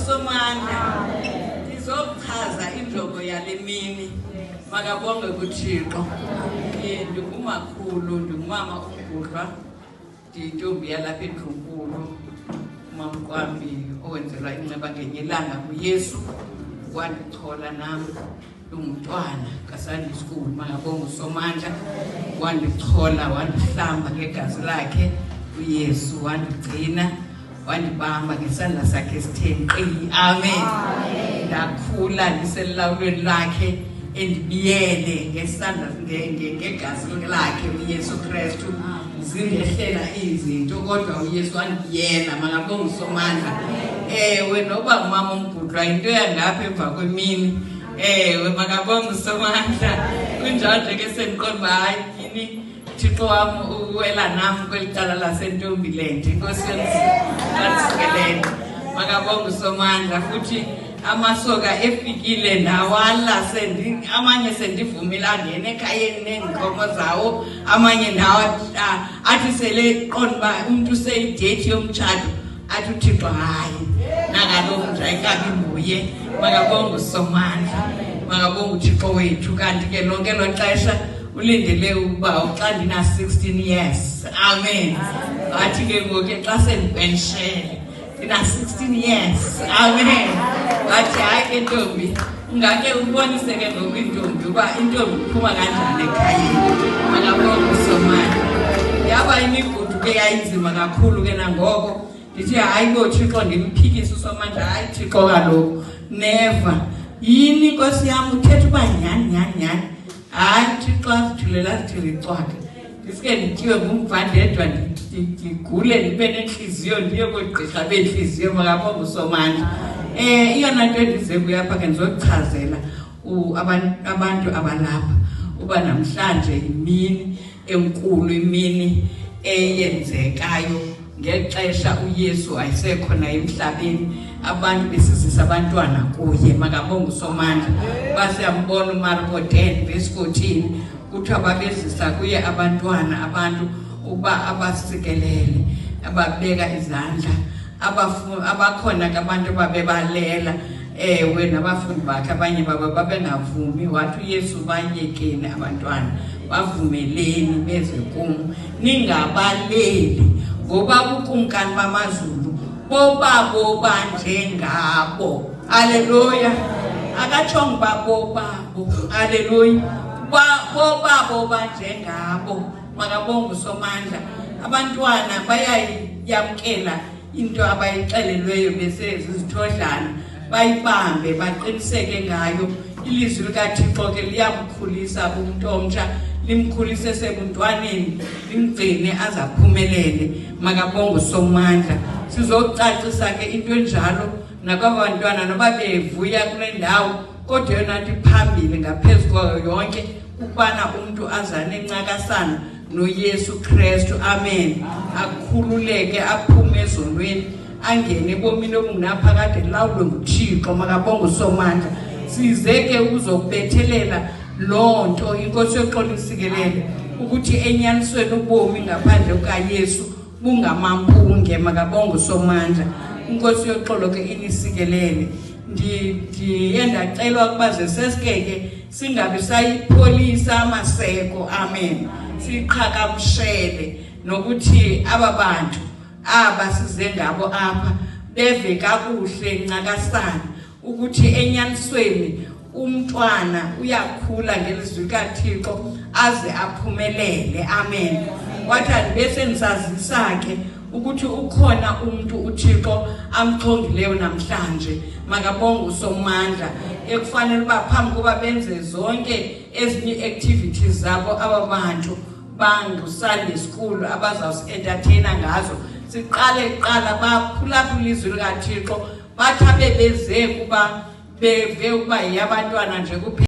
usomandla. Ndizochaza injongo yale mini. Makabonge kuThixo. Ndingumakhulu, ndingumama uMgudlwa. Ndiyintombi yalapha eNdlunkulu. Umamqwambi owenzelwa inxeba ngenye ilanga kuYesu. Wandichola nami umntwana kaSunday school. Makabonge usomandla. Wandichola, wandihlamba ngegazi lakhe uYesu, wandigcina, wandibamba ngesandla sakhe esithenqi. Amen. Ndakhula ndiselawulweni lakhe endibiyele ngesandla ngegazi lakhe uYesu Kristu. Zindehlela izinto kodwa uYesu wandibiyela. Makabonge usomandla. Noba umama uMgudlwa into yangapha emva kwemini. Makabonge usomandla. Kunjalo ke sendiqonda uba hayi yini Thixo wami uwela nami kweli cala laseNtombiland. Inkosi yamsikelele. Makabonge usomandla. Futhi amasoka efikile ndawala amanye sendivumile angene ekhayeni neenkomo zawo, amanye nawo athi sele qonda uba umntu useyidethi yomtshato athi uThixo hayi nakaloku nje ayikabi nguye. Makabonge usomandla. Makabonge uThixo wethu. Kanti ke lonke lo xesha ulindele ukuba xa ndina 16 years. Amen. Wathi ke ngoku xa sendipenshele ndina 16 years. Amen. Wathi hayi ke ntombi ungake ubonise ke ngoku intombi uba intombi iphuma kanjani ekhayeni. Makabonge usomandla. Yaba imigudu ke yayinzima kakhulu ke nangoko. Ndithi hayi bo Thixo ndimphikise usomandla. Hayi Thixo kaloku never. Yini Nkosi yami uthetha uba nyani. Hayi Thixo asithulela sithele icwaka. Ndisike ndityiwe ngumvandedwa ndigule ndibe nenhliziyo ndiye kogqirha benhliziyo. Makabonge usomandla. Iyona nto endize kuyapha ke ndizochazela abantu abalapha uba namhlanje yimini enkulu, imini eyenzekayo ngexesha uYesu ayisekhona emhlabeni, abantu besizisa abantwana kuye. Makabonge usomandla. Basiyambona uMarko 10:14 kuthiwa babezisa kuye abantwana, abantu uba abasikelele, ababeka izandla, abakhona ke abantu babebalela. Nabafundi bakhe abanye baba babengavumi. Wathi uYesu bayekeni abantwana, bavumeleni beze kum, ningabaleli ngoba ukumkani bamazulu bobabo banjengabo. Haleluya. Akatshongo babobabo. Haleluya. Bobabo banjengabo. Makabonge usomandla. Abantwana bayayamkela into abayixelelweyo besezizithodlana, bayibambe baqiniseke ngayo. Ilizwi likaThixo ke liyamkhulisa umuntu omtsha, limkhulise sebuntwaneni, limgcine azaphumelele. Makabonge usomandla. Sizocacisa ke into enjalo nakwabantwana noba bevuya kule ndawo, kodwa yona nto iphambili ngaphezu kwayo yonke ukubana umuntu azane encakasana noYesu Kristu. Amen. Akhululeke, aphume ezonweni, angene ebomini obungunaphakade lawulwe nguThixo. Makabonge usomandla. Sizeke uzokubethelela loo nto inkosi yoxolo isikelele ukuthi enyanisweni ubomi ngaphandle kukaYesu bungamampunge. Makabonge usomandla. Inkosi yoxolo ke inisikelele. Ndiye ndacelwa ukuba zesesikeke singabi sayipholisa amaseko. Amen. Siqhagamshele nokuthi aba bantu aba size ngabo apha beve kakuhle ncakasana ukuthi enyanisweni umntwana uyakhula ngelizwi likaThixo aze aphumelele. Amen. Wathi bese nisazisa ke ukuthi ukhona umuntu uThixo amchongileyo namhlanje. Makabonge usomandla. Ekufanele uba phambi kuba benze zonke ezinye activities zabo aba bantu bangu-Sunday school abazawusi-entertaina ngazo, siqale kuqala baphulaphula ilizwi likaThixo, bathi beze kuba beve ukuba yabantwana nje kuphela.